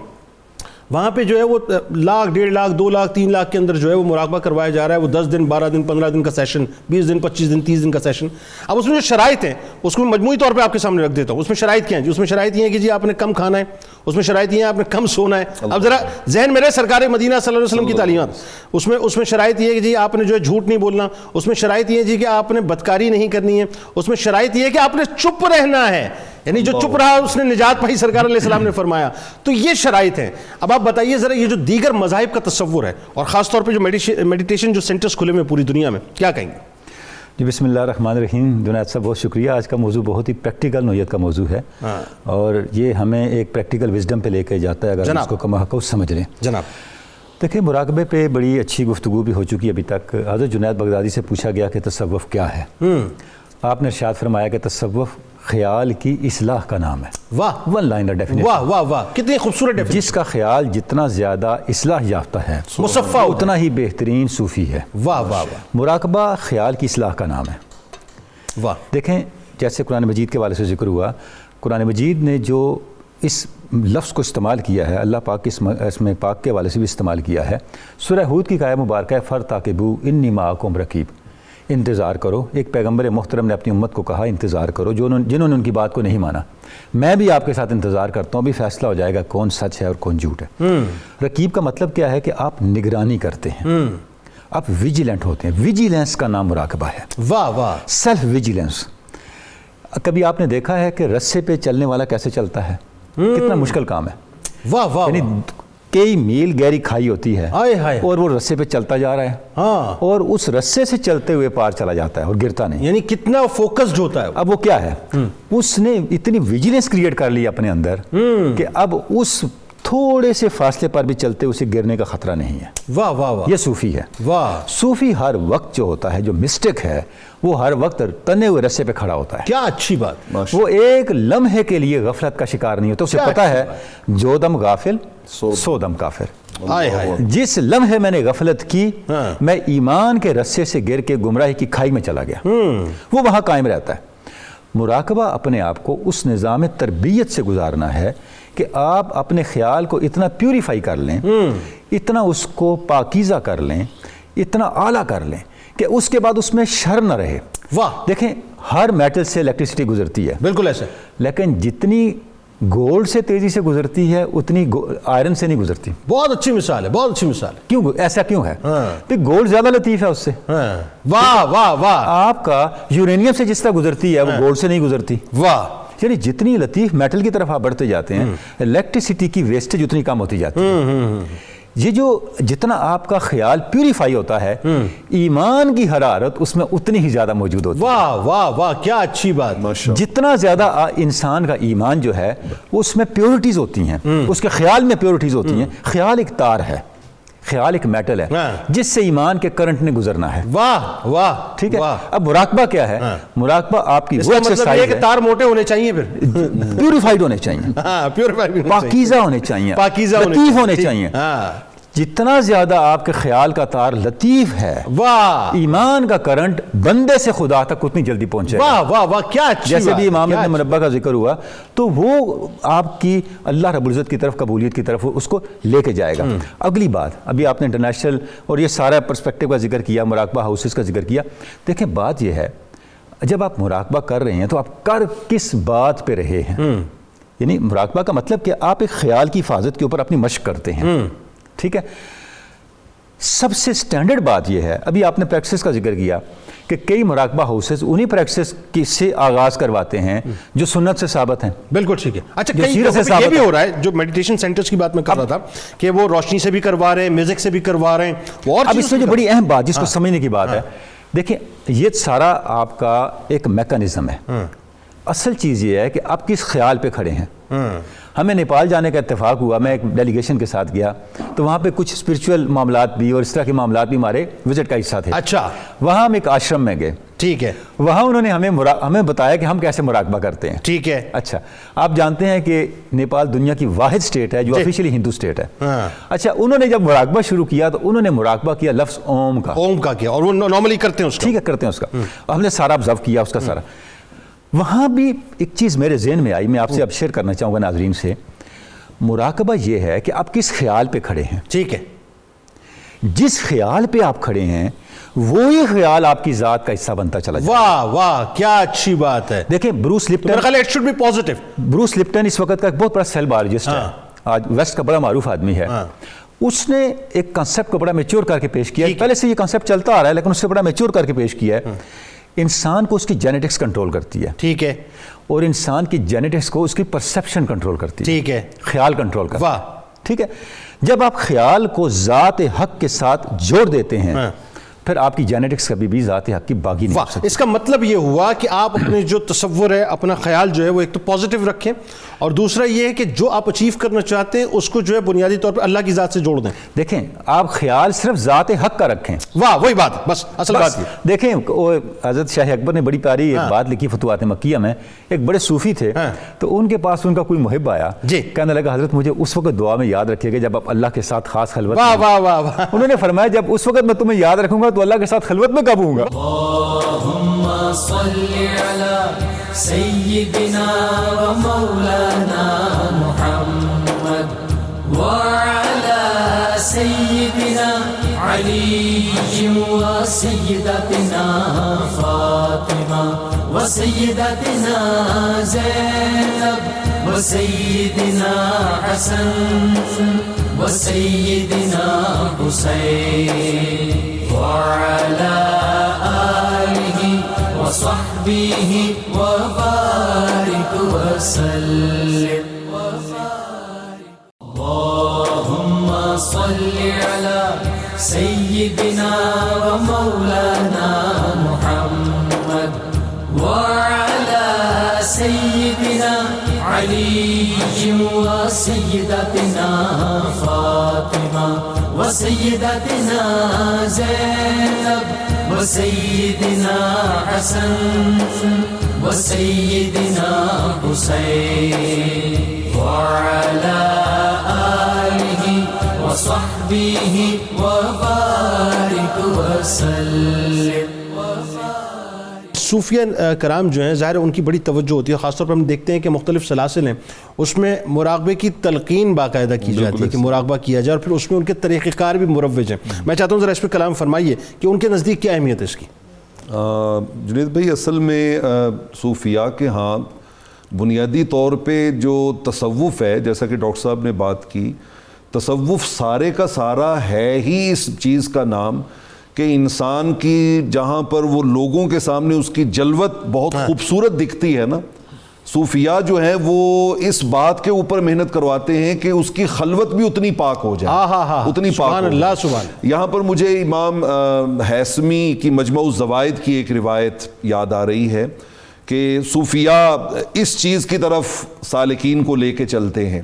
وہاں پہ جو ہے وہ لاکھ 1.5 لاکھ 2 لاکھ 3 لاکھ کے اندر جو ہے وہ مراقبہ کروایا جا رہا ہے. وہ 10 دن 12 دن 15 دن کا سیشن, 20 دن 25 دن 30 دن کا سیشن. اب اس میں جو شرائط ہیں اس کو مجموعی طور پہ آپ کے سامنے رکھ دیتا ہوں. اس میں شرائط کیا ہیں جی؟ اس میں شرائط یہ ہیں کہ جی آپ نے کم کھانا ہے, اس میں شرائط یہ ہے آپ نے کم سونا ہے. اب ذرا ذہن میں رہے سرکار مدینہ صلی اللہ علیہ وسلم کی تعلیمات. اس میں شرائط یہ ہے کہ جی آپ نے جو ہے جھوٹ نہیں بولنا. اس میں شرائط یہ ہے جی کہ آپ نے بدکاری نہیں کرنی ہے. اس میں شرائط یہ ہے کہ آپ نے چپ رہنا ہے, یعنی جو چپ رہا اس نے نجات پائی, سرکار علیہ السلام نے فرمایا. تو یہ شرائط ہیں. اب آپ بتائیے ذرا یہ جو دیگر مذاہب کا تصور ہے اور خاص طور پہ جو میڈیٹیشن جو سینٹرز کھلے ہوئے پوری دنیا میں, کیا کہیں گے؟ جی بسم اللہ الرحمن الرحیم. جنید صاحب بہت شکریہ. آج کا موضوع بہت ہی پریکٹیکل نوعیت کا موضوع ہے اور یہ ہمیں ایک پریکٹیکل وزڈم پہ لے کے جاتا ہے اگر ہم اس کو کم حق سمجھ لیں. جناب دیکھیں مراقبے پہ بڑی اچھی گفتگو بھی ہو چکی ہے ابھی تک. حضرت جنید بغدادی سے پوچھا گیا کہ تصوف کیا ہے. آپ نے ارشاد فرمایا کہ تصوف خیال کی اصلاح کا نام ہے. واہ, 1 لائنر ڈیفینیشن. واہ واہ واہ, کتنی خوبصورت ڈیفینیشن. جس کا خیال جتنا زیادہ اصلاح یافتہ ہے مصفہ اتنا ہی بہترین صوفی ہے. واہ واہ واہ. مراقبہ خیال کی اصلاح کا نام ہے. واہ. دیکھیں جیسے قرآن مجید کے حوالے سے ذکر ہوا, قرآن مجید نے جو اس لفظ کو استعمال کیا ہے, اللہ پاک کے اسم پاک کے حوالے سے بھی استعمال کیا ہے. سورہ ہود کی آیت مبارکہ ہے فَارْتَقِبُوا إِنِّي مَعَكُمْ رَقِیب. انتظار کرو. ایک پیغمبر محترم نے اپنی امت کو کہا انتظار کرو, جنہوں نے ان کی بات کو نہیں مانا. میں بھی آپ کے ساتھ انتظار کرتا ہوں, ابھی فیصلہ ہو جائے گا کون سچ ہے اور کون جھوٹ ہے. رقیب کا مطلب کیا ہے کہ آپ نگرانی کرتے ہیں, آپ ویجیلنٹ ہوتے ہیں. ویجیلنس کا نام مراقبہ ہے. واہ واہ. Self vigilance. کبھی آپ نے دیکھا ہے کہ رسے پہ چلنے والا کیسے چلتا ہے؟ کتنا مشکل کام ہے. واہ واہ. یعنی کئی میل گہری کھائی ہوتی ہے اور وہ رسے پہ چلتا جا رہا ہے اور اس رسے سے چلتے ہوئے پار چلا جاتا ہے اور گرتا نہیں. یعنی کتنا فوکسڈ ہوتا ہے. اب وہ کیا ہے, اس نے اتنی ویجیلنس کریٹ کر لی اپنے اندر کہ اب اس تھوڑے سے فاصلے پر بھی چلتے اسے گرنے کا خطرہ نہیں ہے. واہ واہ واہ. یہ صوفی ہے. واہ. صوفی ہر وقت جو ہوتا ہے, جو مسٹک ہے, وہ ہر وقت تنے ہوئے رسے پہ کھڑا ہوتا ہے. کیا اچھی بات. وہ ایک لمحے کے لیے غفلت کا شکار نہیں ہوتا. اسے پتا ہے جو دم غافل سو دم کافر. جس لمحے میں نے غفلت کی میں ایمان کے رسے سے گر کے گمراہی کی کھائی میں چلا گیا. وہ وہاں قائم رہتا ہے. مراقبہ اپنے آپ کو اس نظام تربیت سے گزارنا ہے کہ آپ اپنے خیال کو اتنا پیوریفائی کر لیں, اتنا اس کو پاکیزہ کر لیں, اتنا اعلیٰ کر لیں کہ اس کے بعد اس میں شر نہ رہے. واہ. دیکھیں ہر میٹل سے الیکٹریسٹی گزرتی ہے, بالکل ایسے, لیکن جتنی گولڈ سے تیزی سے گزرتی ہے اتنی آئرن سے نہیں گزرتی. بہت اچھی مثال ہے, بہت اچھی مثال ہے. کیوں ایسا کیوں ہے؟ گولڈ زیادہ لطیف ہے اس سے. واہ واہ واہ. آپ کا یورینیم سے جس طرح گزرتی ہے وہ گولڈ سے نہیں گزرتی. واہ. یعنی جتنی لطیف میٹل کی طرف آپ بڑھتے جاتے ہیں الیکٹریسٹی کی ویسٹیج اتنی کم ہوتی جاتی ہے. یہ جو جتنا آپ کا خیال پیوریفائی ہوتا ہے ایمان کی حرارت اس میں اتنی ہی زیادہ موجود ہوتی ہے. واہ واہ واہ, کیا اچھی بات. جتنا زیادہ انسان کا ایمان جو ہے اس میں پیورٹیز ہوتی ہیں, اس کے خیال میں پیورٹیز ہوتی ہیں. خیال ایک تار ہے, خیال ایک میٹل ہے جس سے ایمان کے کرنٹ نے گزرنا ہے. واہ واہ. ٹھیک ہے. اب مراقبہ کیا ہے؟ مراقبہ آپ کی وہ ایکسرسائز ہے کہ تار موٹے ہونے چاہیے, پھر پیوریفائیڈ ہونے چاہیے, پاکیزہ ہونے چاہیے, لطیف ہونے چاہیے. جتنا زیادہ آپ کے خیال کا تار لطیف ہے واہ, ایمان کا کرنٹ بندے سے خدا تک اتنی جلدی پہنچے گا. واہ واہ واہ, کیا اچھی. جیسے بھی امام ابن منبہ کا ذکر ہوا تو وہ آپ کی اللہ رب العزت کی طرف, قبولیت کی طرف اس کو لے کے جائے گا. اگلی بات, ابھی آپ نے انٹرنیشنل اور یہ سارا پرسپیکٹیو کا ذکر کیا, مراقبہ ہاؤسز کا ذکر کیا. دیکھیں بات یہ ہے جب آپ مراقبہ کر رہے ہیں تو آپ کر کس بات پہ رہے ہیں. یعنی مراقبہ کا مطلب کہ آپ ایک خیال کی حفاظت کے اوپر اپنی مشق کرتے ہیں. ٹھیک ہے. سب سے سٹینڈرڈ بات یہ ہے, ابھی آپ نے پریکٹس کا ذکر کیا کہ کئی مراقبہ ہاؤسز انہی پریکٹس سے آغاز کرواتے ہیں جو سنت سے ثابت ہیں. بالکل ٹھیک ہے. اچھا کئی یہ بھی ہو رہا ہے جو میڈیٹیشن سینٹرز کی بات میں کر رہا تھا کہ وہ روشنی سے بھی کروا رہے ہیں, میوزک سے بھی کروا رہے ہیں. اور اب اس میں جو بڑی اہم بات جس کو سمجھنے کی بات ہے, دیکھیں یہ سارا آپ کا ایک میکانزم ہے. اصل چیز یہ ہے کہ آپ کس خیال پہ کھڑے ہیں. ہمیں نیپال جانے کا اتفاق ہوا, میں ایک ڈیلیگیشن کے ساتھ گیا تو وہاں پہ کچھ اسپرچول معاملات بھی اور اس طرح کے معاملات بھی ہمارے وزٹ کا حصہ تھے. اچھا. وہاں ہم ایک آشرم میں گئے. ٹھیک ہے. وہاں انہوں نے ہمیں بتایا کہ ہم کیسے مراقبہ کرتے ہیں. ٹھیک ہے. اچھا, آپ جانتے ہیں کہ نیپال دنیا کی واحد اسٹیٹ ہے جو آفیشلی ہندو اسٹیٹ ہے. اچھا, انہوں نے جب مراقبہ شروع کیا تو انہوں نے مراقبہ کیا لفظ اوم کا کیا, اور وہ نارملی کرتے ہیں اس کا. ٹھیک ہے, کرتے ہیں اس کا. ہم نے سارا آبزرو کیا اس کا سارا. وہاں بھی ایک چیز میرے ذہن میں آئی, میں آپ سے اب شیئر کرنا چاہوں گا ناظرین سے. مراقبہ یہ ہے کہ آپ کس خیال پہ کھڑے ہیں. ٹھیک ہے. جس خیال پہ آپ کھڑے ہیں وہی خیال آپ کی ذات کا حصہ بنتا چلا جائے. واہ واہ کیا اچھی بات ہے. دیکھیں بروس میرا لپٹن، خیال ہے it should be positive. Bruce Lipton اس وقت کا ایک بہت بڑا سیل بایولوجسٹ ہے، آج ویسٹ کا بڑا معروف آدمی ہے. اس نے ایک کنسیپٹ کو بڑا میچور کر کے پیش کیا ہے. پہلے سے یہ کنسیپٹ چلتا آ رہا ہے لیکن اس سے بڑا میچور کر کے پیش کیا ہے. انسان کو اس کی جینیٹکس کنٹرول کرتی ہے. ٹھیک ہے. اور انسان کی جینیٹکس کو اس کی پرسیپشن کنٹرول کرتی ہے. ٹھیک ہے. خیال کنٹرول کرتی ہے. واہ. ٹھیک ہے. جب آپ خیال کو ذات حق کے ساتھ جوڑ دیتے ہیں پھر آپ کی جینیٹکس کبھی بھی ذات حق کی باغی نہیں ہو سکتی. اس کا مطلب یہ ہوا کہ آپ اپنے جو تصور ہے، اپنا خیال جو ہے وہ ایک تو پازیٹیو رکھیں، اور دوسرا یہ ہے کہ جو آپ اچیو کرنا چاہتے ہیں اس کو جو ہے بنیادی طور پر اللہ کی ذات سے جوڑ دیں. دیکھیں آپ خیال صرف ذات حق کا رکھیں. واہ وہی بات، بس اصل بات یہ. دیکھیں حضرت شاہ اکبر نے بڑی پیاری ایک بات لکھی فتوحات مکیہ میں. ایک بڑے صوفی تھے تو ان کے پاس ان کا کوئی محب آیا، کہنے لگا حضرت مجھے اس وقت دعا میں یاد رکھیے گا جب آپ اللہ کے ساتھ خاص خلوت. واہ واہ واہ واہ. انہوں نے فرمایا جب اس وقت میں تمہیں یاد رکھوں گا تو اللہ کے ساتھ خلوت میں کب ہوں گا. اللهم صل على سيدنا ومولانا محمد وعلى سيدنا علي وسيدتنا فاطمة وسيدتنا زينب وسيدنا حسن وسيدنا حسين وعلى آله وصحبه وبارك وسلم. اللهم صل على سيدنا ومولانا محمد وعلى سيدنا علي وسيدتنا فاطمة وسيدتنا زينب وسيدنا حسن وسيدنا حسين وعلى آله وصحبه وبارك وسلم. صوفیہ کرام جو ہیں ظاہر ہے ان کی بڑی توجہ ہوتی ہے، خاص طور پر ہم دیکھتے ہیں کہ مختلف سلاسل ہیں اس میں مراقبے کی تلقین باقاعدہ کی جاتی ہے کہ مراقبہ کیا جائے، اور پھر اس میں ان کے طریقہ کار بھی مروج ہیں. میں چاہتا ہوں ذرا اس پہ کلام فرمائیے کہ ان کے نزدیک کیا اہمیت ہے اس کی. جنید بھائی اصل میں صوفیاء کے ہاں بنیادی طور پہ جو تصوف ہے، جیسا کہ ڈاکٹر صاحب نے بات کی، تصوف سارے کا سارا ہے ہی اس چیز کا نام کہ انسان کی جہاں پر وہ لوگوں کے سامنے اس کی جلوت بہت خوبصورت دکھتی ہے نا، صوفیاء جو ہیں وہ اس بات کے اوپر محنت کرواتے ہیں کہ اس کی خلوت بھی اتنی پاک ہو جائے، اتنی پاک سبحان اللہ سبحان. یہاں پر مجھے امام حیثمی کی مجمع الزوائد کی ایک روایت یاد آ رہی ہے کہ صوفیاء اس چیز کی طرف سالکین کو لے کے چلتے ہیں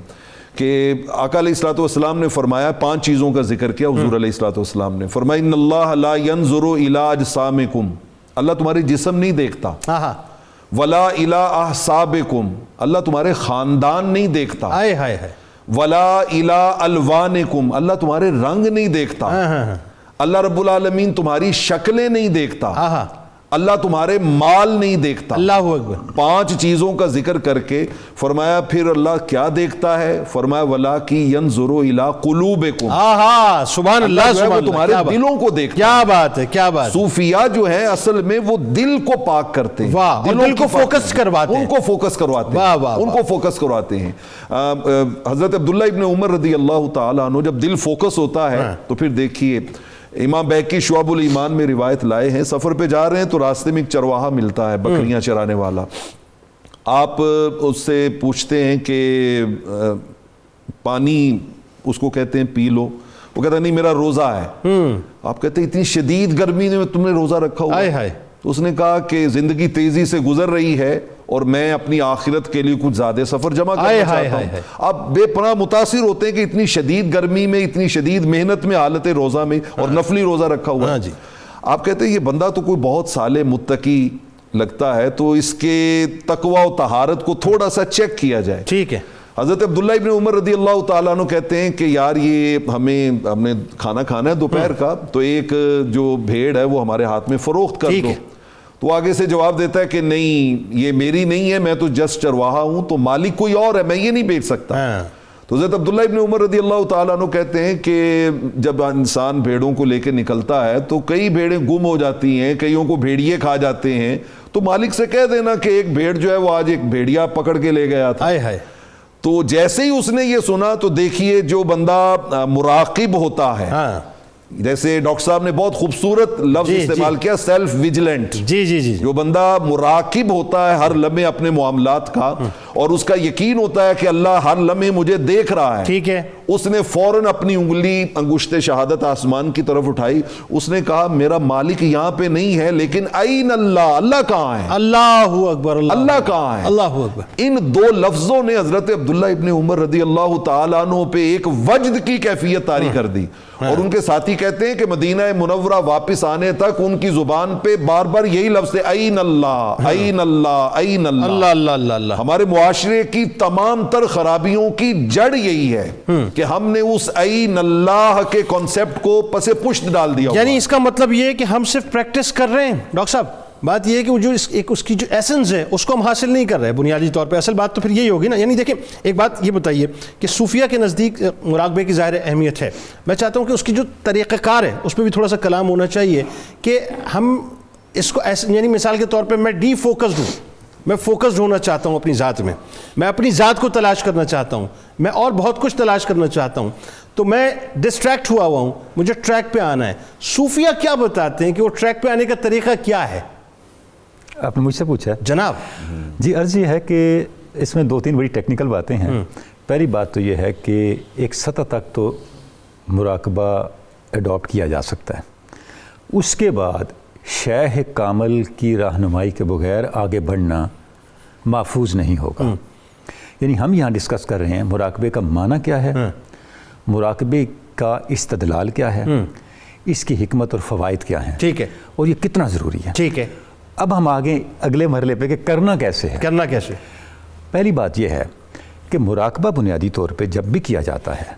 کہ آقا علیہ الصلوۃ والسلام نے فرمایا، 5 چیزوں کا ذکر کیا حضور علیہ الصلوۃ والسلام نے. فرمایا ان اللہ لا ينظر الى اجسامکم، اللہ تمہارے جسم نہیں دیکھتا، ولا الى احسابکم، اللہ تمہارے خاندان نہیں دیکھتا، ولا الى الوانکم، اللہ تمہارے رنگ نہیں دیکھتا، اللہ رب العالمین تمہاری شکلیں نہیں دیکھتا، اللہ تمہارے مال نہیں دیکھتا. اللہ اکبر. 5 چیزوں کا ذکر کر کے فرمایا پھر اللہ کیا دیکھتا ہے؟ فرمایا وَلَٰكِ يَنْظُرُ إِلَىٰ قُلُوبِكُمْ، سبحان اللہ سبحان اللہ تمہارے دلوں کو دیکھتا. کیا بات ہے کیا بات. صوفیاء جو ہیں اصل میں وہ دل کو پاک کرتے ہیں، دل کو فوکس کرواتے ہیں، ان کو فوکس کرواتے ہیں، ان کو فوکس کرواتے ہیں. حضرت عبداللہ ابن عمر رضی اللہ تعالیٰ عنہ جب دل فوکس ہوتا ہے تو پھر دیکھیے امام بیہقی شعب الایمان میں روایت لائے ہیں، سفر پہ جا رہے ہیں تو راستے میں ایک چرواہا ملتا ہے، بکریاں چرانے والا. آپ اس سے پوچھتے ہیں کہ پانی اس کو کہتے ہیں پی لو، وہ کہتا ہے نہیں میرا روزہ ہے. آپ کہتے ہیں اتنی شدید گرمی میں تم نے روزہ رکھا ہوا ہے؟ تو اس نے کہا کہ زندگی تیزی سے گزر رہی ہے اور میں اپنی آخرت کے لیے کچھ زیادہ سفر جمع کرنا چاہتا ہوں. آپ بے پناہ متاثر ہوتے ہیں کہ اتنی شدید گرمی میں، اتنی شدید محنت میں، حالت روزہ میں، اور نفلی روزہ رکھا ہوا ہے. آپ کہتے ہیں یہ بندہ تو کوئی بہت صالح متقی لگتا ہے، تو اس کے تقوی و طہارت کو تھوڑا سا چیک کیا جائے. ٹھیک ہے. حضرت عبداللہ ابن عمر رضی اللہ تعالیٰ عنہ کہتے ہیں کہ یار یہ ہم نے کھانا کھانا ہے دوپہر کا، تو ایک جو بھیڑ ہے وہ ہمارے ہاتھ میں فروخت کر دو. تو آگے سے جواب دیتا ہے کہ نہیں یہ میری نہیں ہے، میں تو جسٹ چرواہا ہوں، تو مالک کوئی اور ہے، میں یہ نہیں بیچ سکتا. تو حضرت عبداللہ ابن عمر رضی اللہ تعالیٰ عنہ کہتے ہیں کہ جب انسان بھیڑوں کو لے کے نکلتا ہے تو کئی بھیڑیں گم ہو جاتی ہیں، کئیوں کو بھیڑیے کھا جاتے ہیں، تو مالک سے کہہ دینا کہ ایک بھیڑ جو ہے وہ آج ایک بھیڑیا پکڑ کے لے گیا تھا۔ تو جیسے ہی اس نے یہ سنا تو دیکھیے جو بندہ مراقب ہوتا ہے، جیسے ڈاکٹر صاحب نے بہت خوبصورت لفظ استعمال کیا، سیلف ویجیلنٹ، جو بندہ مراقب ہوتا ہے ہر لمحے اپنے معاملات کا، اور اس کا یقین ہوتا ہے کہ اللہ ہر لمحے مجھے دیکھ رہا ہے، ٹھیک ہے، اس نے فوراً اپنی انگلی انگشت شہادت آسمان کی طرف اٹھائی، اس نے کہا میرا مالک یہاں پہ نہیں ہے، لیکن این اللہ، اللہ کہاں ہے، اللہ اکبر، اللہ کہاں ہے، اللہ اکبر۔ ان دو لفظوں نے حضرت عبداللہ ابن عمر رضی اللہ تعالیٰ عنہ پہ ایک وجد کی کیفیت طاری کر دی، اور ان کے ساتھی کہتے ہیں کہ مدینہ منورہ واپس آنے تک ان کی زبان پہ بار بار یہی لفظ تھے، این اللہ، این اللہ، این اللہ، اللہ اللہ اللہ اللہ۔ ہمارے معاشرے کی تمام تر خرابیوں کی جڑ یہی ہے کہ ہم نے اس این اللہ کے کانسیپٹ کو پس پشت ڈال دیا۔ یعنی اس کا مطلب یہ ہے کہ ہم صرف پریکٹس کر رہے ہیں ڈاکٹر صاحب، بات یہ ہے کہ جو اس کی جو ایسنس ہے اس کو ہم حاصل نہیں کر رہے بنیادی طور پہ، اصل بات تو پھر یہی ہوگی نا۔ یعنی دیکھیں ایک بات یہ بتائیے کہ صوفیہ کے نزدیک مراقبے کی ظاہر اہمیت ہے، میں چاہتا ہوں کہ اس کی جو طریقہ کار ہے اس پہ بھی تھوڑا سا کلام ہونا چاہیے کہ ہم اس کو ایسے، یعنی مثال کے طور پہ میں ڈی فوکسڈ ہوں، میں فوکسڈ ہونا چاہتا ہوں اپنی ذات میں اپنی ذات کو تلاش کرنا چاہتا ہوں، میں اور بہت کچھ تلاش کرنا چاہتا ہوں، تو میں ڈسٹریکٹ ہوا ہوں، مجھے ٹریک پہ آنا ہے۔ صوفیہ کیا بتاتے ہیں کہ وہ ٹریک پہ آنے کا طریقہ کیا ہے؟ آپ نے مجھ سے پوچھا جناب؟ جی عرض یہ ہے کہ اس میں دو تین بڑی ٹیکنیکل باتیں ہیں۔ پہلی بات تو یہ ہے کہ ایک سطح تک تو مراقبہ ایڈاپٹ کیا جا سکتا ہے، اس کے بعد شیخ کامل کی رہنمائی کے بغیر آگے بڑھنا محفوظ نہیں ہوگا۔ یعنی ہم یہاں ڈسکس کر رہے ہیں مراقبے کا معنی کیا ہے، مراقبے کا استدلال کیا ہے، اس کی حکمت اور فوائد کیا ہیں، ٹھیک ہے، اور یہ کتنا ضروری ہے، ٹھیک ہے۔ اب ہم آگے اگلے مرحلے پہ کہ کرنا کیسے ہے۔ کرنا کیسے؟ پہلی بات یہ ہے کہ مراقبہ بنیادی طور پہ جب بھی کیا جاتا ہے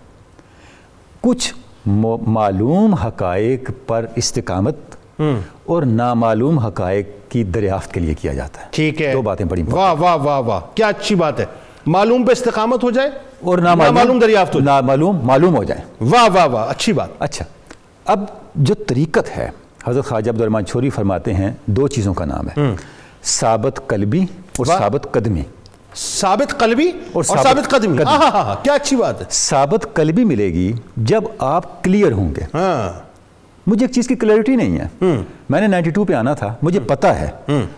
کچھ معلوم حقائق پر استقامت اور نامعلوم حقائق کی دریافت کے لیے کیا جاتا ہے۔ ٹھیک ہے، دو باتیں بڑی واہ واہ واہ واہ، کیا اچھی بات ہے، معلوم پہ استقامت ہو جائے اور نامعلوم دریافت ہو جائے، معلوم ہو جائے۔ واہ واہ واہ، اچھی بات۔ اچھا، اب جو طریقت ہے، حضرت خواجہ عبدالرحمن چھوری فرماتے ہیں دو چیزوں کا نام ہے، ثابت قلبی اور ثابت قدمی۔ ثابت قلبی اور ثابت قدمی، کیا اچھی بات ہے۔ ثابت قلبی ملے گی جب آپ کلیئر ہوں گے۔ مجھے ایک چیز کی کلیئرٹی نہیں ہے، میں نے 92 پہ آنا تھا، مجھے پتا ہے،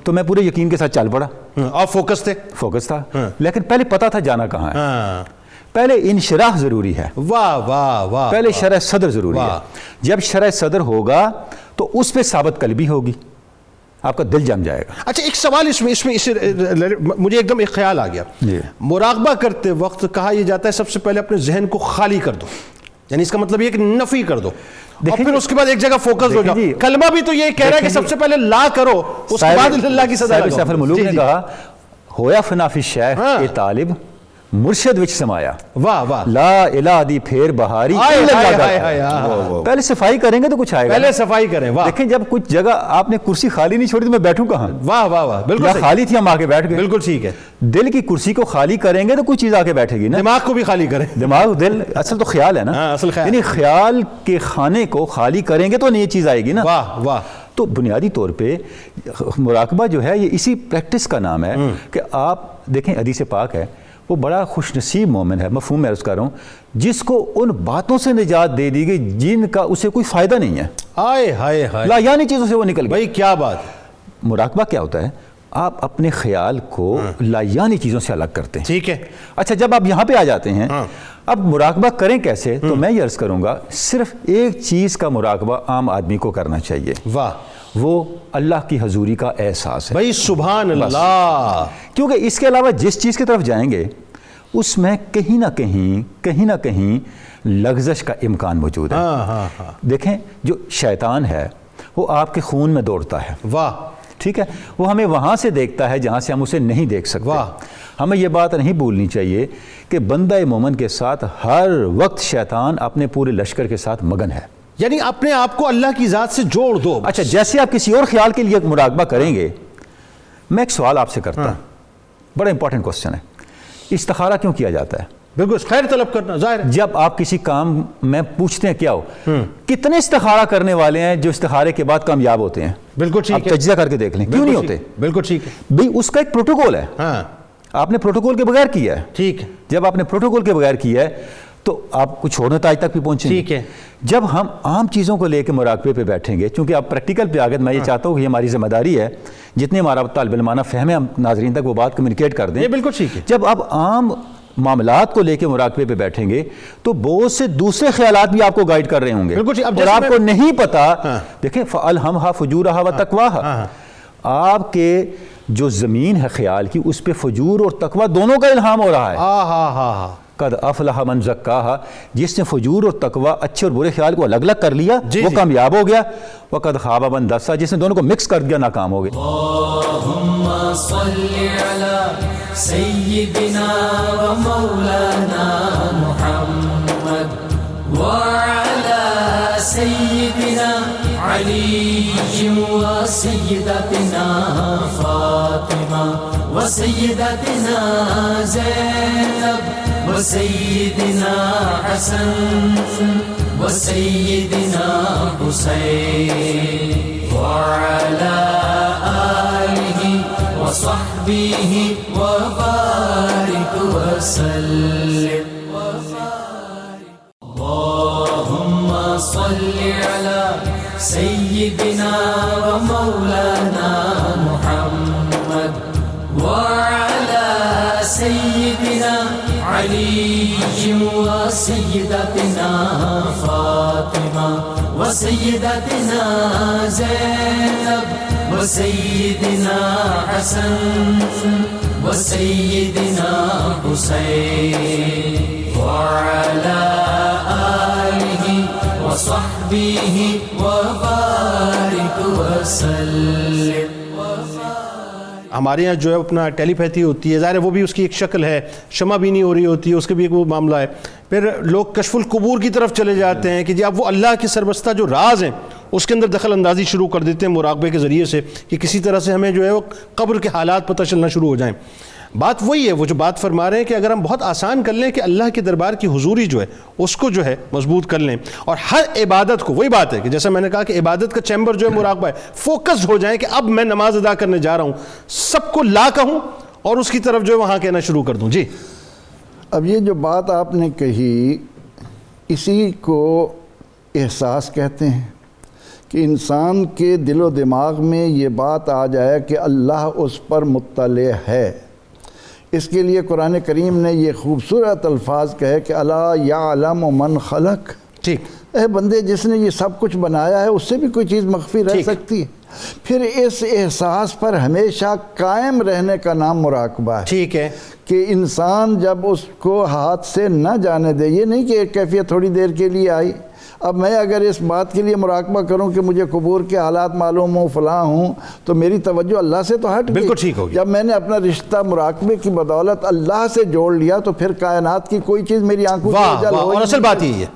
تو میں پورے یقین کے ساتھ چل پڑا، اور فوکس تھا، لیکن پہلے پتا تھا جانا کہاں ہے۔ پہلے انشراح ضروری ہے، واہ واہ واہ، پہلے شرح صدر ضروری ہے۔ جب شرح صدر ہوگا تو اس پہ ثابت قلبی ہوگی، آپ کا دل جم جائے گا۔ اچھا ایک سوال اس میں مجھے ایک دم ایک خیال آ گیا، مراقبہ کرتے وقت کہا یہ جاتا ہے سب سے پہلے اپنے ذہن کو خالی کر دو، یعنی اس کا مطلب یہ کہ نفی کر دو، اور پھر اس کے بعد ایک جگہ فوکس ہو جاؤ۔ کلمہ بھی تو یہ کہہ رہا ہے کہ سب سے پہلے لا کرو، اس کے بعد اللہ کی صدا لگاؤ۔ سیف الملوک نے کہا ہویا فنا فی شیخ اے طالب مرشد وچ سمایا، واہ واہ، لا الہ دی پھیر بہاری پہلے صفائی کریں گے تو کچھ آئے گا، پہلے صفائی کریں۔ واہ، دیکھیں جب کچھ جگہ آپ نے کرسی خالی نہیں چھوڑی تو میں بیٹھوں کہاں؟ واہ واہ واہ، بالکل خالی تھی ہم آ کے بیٹھ گئے، بالکل ٹھیک ہے۔ دل کی کرسی کو خالی کریں گے تو کوئی چیز آ کے بیٹھے گی نا، دماغ کو بھی خالی کریں، دماغ دل اصل تو خیال ہے نا، اصل خیال، یعنی خیال کے خانے کو خالی کریں گے تو نئی چیز آئے گی نا۔ واہ واہ، تو بنیادی طور پہ مراقبہ جو ہے یہ اسی پریکٹس کا نام ہے کہ آپ دیکھیں حدیث پاک ہے، وہ بڑا خوش نصیب مومن ہے، مفہوم میں عرض کر رہا ہوں، جس کو ان باتوں سے نجات دے دی گئی جن کا اسے کوئی فائدہ نہیں ہے، آئے ہائے ہائے، لا یعنی چیزوں سے وہ نکل گئی۔ بھائی کیا بات۔ مراقبہ کیا ہوتا ہے؟ آپ اپنے خیال کو لا یعنی چیزوں سے الگ کرتے ہیں، ٹھیک ہے۔ اچھا جب آپ یہاں پہ آ جاتے ہیں اب مراقبہ کریں کیسے، تو میں یہ عرض کروں گا صرف ایک چیز کا مراقبہ عام آدمی کو کرنا چاہیے، واہ، وہ اللہ کی حضوری کا احساس ہے۔ بھائی سبحان اللہ، کیونکہ اس کے علاوہ جس چیز کی طرف جائیں گے اس میں کہیں نہ کہیں لغزش کا امکان موجود ہے۔ دیکھیں جو شیطان ہے وہ آپ کے خون میں دوڑتا ہے، واہ، ٹھیک ہے، وہ ہمیں وہاں سے دیکھتا ہے جہاں سے ہم اسے نہیں دیکھ سکتے۔ واہ، ہمیں یہ بات نہیں بھولنی چاہیے کہ بندہ مومن کے ساتھ ہر وقت شیطان اپنے پورے لشکر کے ساتھ مگن ہے، یعنی اپنے آپ کو اللہ کی ذات سے جوڑ دو۔ اچھا جیسے آپ کسی اور خیال کے لیے مراقبہ کریں گے، میں ایک سوال آپ سے کرتا ہوں، بڑا امپورٹنٹ کوسچن ہے، استخارہ کیوں کیا جاتا ہے؟ بالکل خیر طلب کرنا ظاہر ہے. جب آپ کسی کام میں پوچھتے ہیں کیا ہو، کتنے استخارہ کرنے والے ہیں جو استخارے کے بعد کامیاب ہوتے ہیں؟ بالکل ٹھیک آپ ہے. تجزیہ کر کے دیکھ لیں کیوں نہیں ہوتے. بالکل ٹھیک ہے. بھئی اس کا ایک پروٹوکول ہے، ہاں آپ نے پروٹوکول کے بغیر کیا ہے. ٹھیک ہے. جب آپ نے پروٹوکول کے بغیر کیا ہے تو آپ کچھ چھوڑنے تاج تک بھی پہنچیں گے. ٹھیک ہے. جب ہم عام چیزوں کو لے کے مراقبے پہ بیٹھیں گے، چونکہ آپ پریکٹیکل پہ آگے، میں یہ چاہتا ہوں کہ یہ ہماری ذمہ داری ہے، جتنے ہمارا طالب علمانہ فہم ہے ہم ناظرین تک وہ بات کمیونیکیٹ کر دیں. یہ بالکل ٹھیک ہے. جب آپ عام معاملات کو لے کے مراقبے پہ بیٹھیں گے تو بہت سے دوسرے خیالات بھی آپ کو گائیڈ کر رہے ہوں گے، بالکل ٹھیک. اور آپ کو نہیں پتا. دیکھیں فَأَلْهَمْهَا فُجُورَهَا وَتَقْوَاهَا، آپ کے جو زمین ہے خیال کی اس پہ فجور اور تقوی دونوں کا الہام ہو رہا ہے. قد افلح من زکاها، جس نے فجور اور تقوی اچھے اور برے خیال کو الگ الگ کر لیا وہ کامیاب ہو گیا. وقد خاب من دسا، جس نے دونوں کو مکس کر دیا ناکام ہو گیا. اللهم صل على سيدنا ومولانا محمد وعلى سيدنا علي وسيدتنا فاطمة وسيدتنا زينب وسيدنا حسن وسيدنا حسين وعلى آله وصحبه وبارك وسلم. اللهم صل على سيدنا ومولانا محمد وعلى سيدنا علي وسيدتنا فاطمة وسيدتنا زينب وسيدنا حسن وسيدنا حسين وعلى آله وصحبه وبارك وسلم. ہمارے یہاں جو ہے اپنا ٹیلی پیتھی ہوتی ہے، ظاہر ہے وہ بھی اس کی ایک شکل ہے، شمع بھی نہیں ہو رہی ہوتی ہے، اس کے بھی ایک وہ معاملہ ہے. پھر لوگ کشف القبور کی طرف چلے جاتے ہیں کہ جی اب وہ اللہ کے سربستہ جو راز ہیں اس کے اندر دخل اندازی شروع کر دیتے ہیں مراقبے کے ذریعے سے کہ کسی طرح سے ہمیں جو ہے وہ قبر کے حالات پتہ چلنا شروع ہو جائیں. بات وہی ہے، وہ جو بات فرما رہے ہیں کہ اگر ہم بہت آسان کر لیں کہ اللہ کے دربار کی حضوری جو ہے اس کو جو ہے مضبوط کر لیں، اور ہر عبادت کو، وہی بات ہے کہ جیسا میں نے کہا کہ عبادت کا چیمبر جو ہے مراقبہ ہے، فوکس ہو جائیں کہ اب میں نماز ادا کرنے جا رہا ہوں، سب کو لا کہوں اور اس کی طرف جو ہے وہاں کہنا شروع کر دوں. جی اب یہ جو بات آپ نے کہی اسی کو احساس کہتے ہیں، کہ انسان کے دل و دماغ میں یہ بات آ جائے کہ اللہ اس پر مطلع ہے. اس کے لیے قرآن کریم نے یہ خوبصورت الفاظ کہے کہ الا یعلم من خلق. ٹھیک. اے بندے، جس نے یہ سب کچھ بنایا ہے اس سے بھی کوئی چیز مخفی رہ سکتی ہے؟ پھر اس احساس پر ہمیشہ قائم رہنے کا نام مراقبہ ہے. ٹھیک ہے. کہ انسان جب اس کو ہاتھ سے نہ جانے دے، یہ نہیں کہ ایک کیفیت تھوڑی دیر کے لیے آئی. اب میں اگر اس بات کے لیے مراقبہ کروں کہ مجھے قبور کے حالات معلوم ہوں، فلاں ہوں، تو میری توجہ اللہ سے تو ہٹ گئی. بالکل ٹھیک ہوگی. جب میں نے اپنا رشتہ مراقبے کی بدولت اللہ سے جوڑ لیا تو پھر کائنات کی کوئی چیز میری آنکھوں سے اوجھل ہو. اور اصل بات یہی ہے،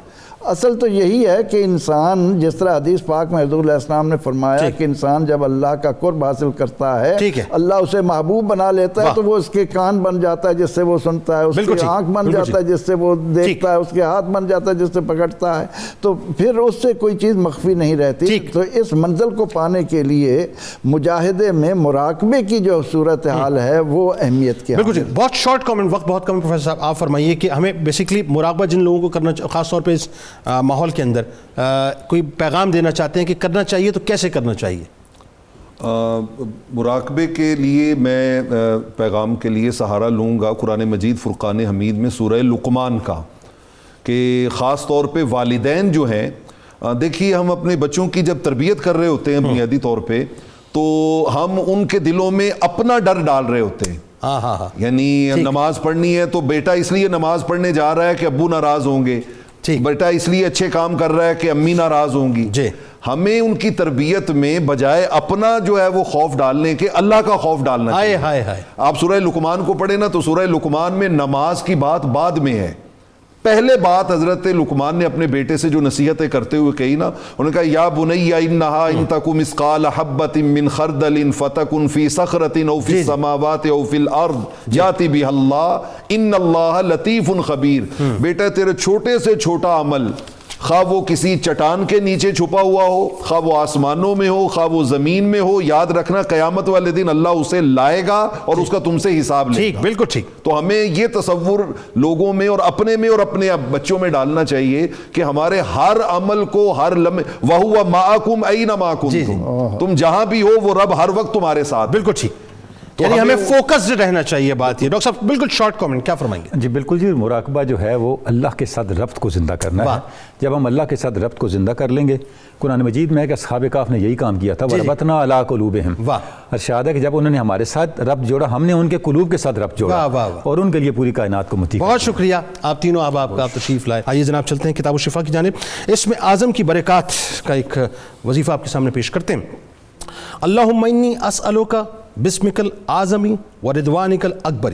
اصل تو یہی ہے کہ انسان، جس طرح حدیث پاک میں حضور علیہ السلام نے فرمایا کہ انسان جب اللہ کا قرب حاصل کرتا ہے، اللہ اسے محبوب بنا لیتا ہے، تو وہ اس کے کان بن جاتا ہے جس سے وہ سنتا ہے، اس کی آنکھ بن جاتا ہے جس سے وہ دیکھتا ہے، اس کے ہاتھ بن جاتا ہے جس سے پکڑتا ہے، تو پھر اس سے کوئی چیز مخفی نہیں رہتی. تو اس منزل کو پانے کے لیے مجاہدے میں مراقبے کی جو صورتحال ہے وہ اہمیت کی. بالکل. بہت شارٹ کامنٹ، وقت بہت کم ہے پروفیسر صاحب، آپ فرمائیے کہ ہمیں بیسیکلی مراقبہ جن لوگوں کو کرنا، خاص طور پہ اس ماحول کے اندر کوئی پیغام دینا چاہتے ہیں کہ کرنا چاہیے تو کیسے کرنا چاہیے؟ مراقبے کے لیے میں پیغام کے لیے سہارا لوں گا قرآن مجید فرقان حمید میں سورہ لقمان کا، کہ خاص طور پہ والدین جو ہیں، دیکھیے ہم اپنے بچوں کی جب تربیت کر رہے ہوتے ہیں بنیادی طور پہ، تو ہم ان کے دلوں میں اپنا ڈر ڈال رہے ہوتے ہیں. یعنی نماز پڑھنی ہے تو بیٹا اس لیے نماز پڑھنے جا رہا ہے کہ ابو ناراض ہوں گے، بیٹا اس لیے اچھے کام کر رہا ہے کہ امی ناراض ہوں گی. ہمیں ان کی تربیت میں بجائے اپنا جو ہے وہ خوف ڈالنے کے اللہ کا خوف ڈالنا چاہیے. آپ سورہ لقمان کو پڑھیں نا تو سورہ لقمان میں نماز کی بات بعد میں ہے، پہلے بات حضرت لقمان نے اپنے بیٹے سے جو نصیحتیں کرتے ہوئے کہی نا، انہوں نے کہا یا بنی انہا ان تک مثقال حبۃ من خردل فتکن فی صخرۃ او فی السماوات او فی الارض یاتی بها اللہ ان اللہ لطیف خبیر. بیٹا تیرے چھوٹے سے چھوٹا عمل، خواہ وہ کسی چٹان کے نیچے چھپا ہوا ہو، خواہ وہ آسمانوں میں ہو، خواہ وہ زمین میں ہو، یاد رکھنا قیامت والے دن اللہ اسے لائے گا اور اس کا تم سے حساب لے گا. ٹھیک، بالکل ٹھیک. تو ہمیں یہ تصور لوگوں میں اور اپنے میں اور اپنے بچوں میں ڈالنا چاہیے کہ ہمارے ہر عمل کو ہر لمحے وَهُوَ مَعَكُمْ أَيْنَمَا كُنتُمْ، تم جہاں بھی ہو وہ رب ہر وقت تمہارے ساتھ. بالکل ٹھیک. یعنی ہمیں فوکسڈ رہنا چاہیے. بات یہ ڈاکٹر صاحب بالکل شارٹ کامنٹ کیا فرمائیں گے؟ جی بالکل جی، مراقبہ جو ہے وہ اللہ کے ساتھ ربط کو زندہ کرنا ہے. جب ہم اللہ کے ساتھ ربط کو زندہ کر لیں گے، قرآن مجید میں ہے کہ اصحاب کہف نے یہی کام کیا تھا، وَرَبَطْنَا عَلَىٰ قُلُوبِهِمْ. ارشاد ہے کہ جب انہوں نے ہمارے ساتھ ربط جوڑا، ہم نے ان کے قلوب کے ساتھ ربط جوڑا اور ان کے لیے پوری کائنات کو متی. بہت شکریہ آپ تینوں احباب کا، آپ تشریف لائے. آئیے جناب چلتے ہیں کتاب الشفا کی جانب. اسم اعظم کی برکات کا ایک وظیفہ آپ کے سامنے پیش کرتے ہیں. اللہم انی اسألک بسمک الاعظم ورضوانک الاکبر.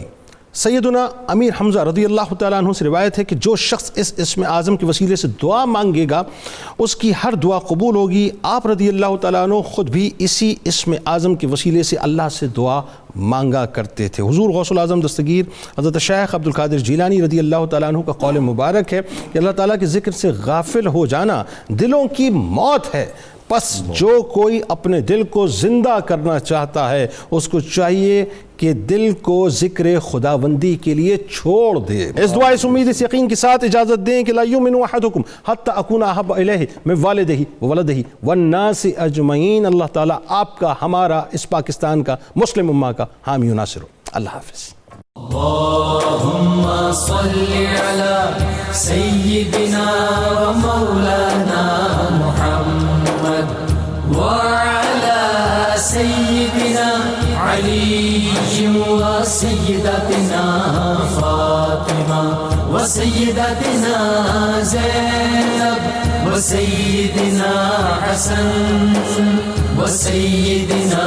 سیدنا امیر حمزہ رضی اللہ تعالیٰ عنہ سے روایت ہے کہ جو شخص اس اسم اعظم کے وسیلے سے دعا مانگے گا اس کی ہر دعا قبول ہوگی. آپ رضی اللہ تعالیٰ عنہ خود بھی اسی اسم اعظم کے وسیلے سے اللہ سے دعا مانگا کرتے تھے. حضور غوث الاعظم دستگیر حضرت شیخ عبد القادر جیلانی رضی اللہ تعالیٰ عنہ کا قول مبارک ہے کہ اللہ تعالیٰ کے ذکر سے غافل ہو جانا دلوں کی موت ہے. پس جو کوئی اپنے دل کو زندہ کرنا چاہتا ہے اس کو چاہیے کہ دل کو ذکر خداوندی کے لیے چھوڑ دے. اس دعا اس امید اس یقین کے ساتھ اجازت دیں کہ لا یؤمن احدکم حتی اکون احب الیہ من والدہ وولدہ والناس اجمعین. اللہ تعالیٰ آپ کا، ہمارا، اس پاکستان کا، مسلم امہ کا حامی و ناصر ہو. اللہ حافظ. اللہم صلی علی سیدنا و مولانا محمد وعلى سيدنا علي وسيدتنا فاطمة وسيدتنا زينب وسيدنا حسن وسيدنا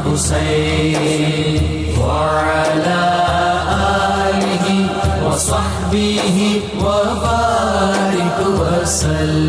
حسين وعلى آله وصحبه وبارك وسلم.